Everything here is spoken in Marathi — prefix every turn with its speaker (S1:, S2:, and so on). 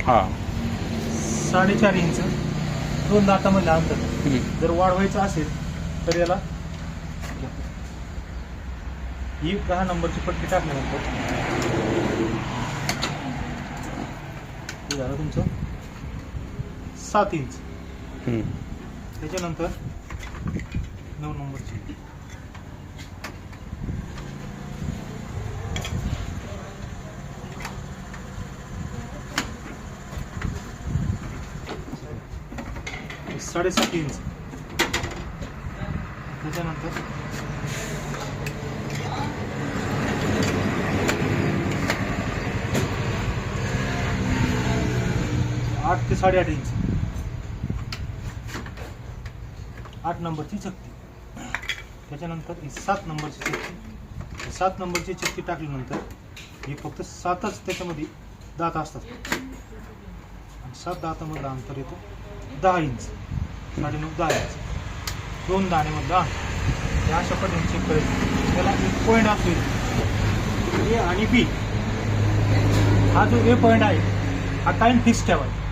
S1: हा
S2: 4.5 इंच दोन दातामधलं अंतर जर वाढवायचं असेल तर याला ही 10 नंबरची पट्टी टाकल्यानंतर हे झालं तुमचं 7 इंच. त्याच्यानंतर 9 नंबरची साडेसात इंच. त्याच्यानंतर 8 ते 8.5 इंच 8 नंबरची चक्की. त्याच्यानंतर ही 7 नंबरची चक्की. 7 नंबरची चक्की टाकल्यानंतर हे फक्त 7च त्याच्यामध्ये दात असतात आणि 7 दातामधलं अंतर येतो 10 इंच 9.5 10 इंच. दोन दाण्यामधलं अंतर हे अशा पद्धतीने चेक करायचं. त्याला एक पॉईंट असेल ए आणि बी. हा जो ए पॉईंट आहे हा टाइम फिक्स ठेवायचा.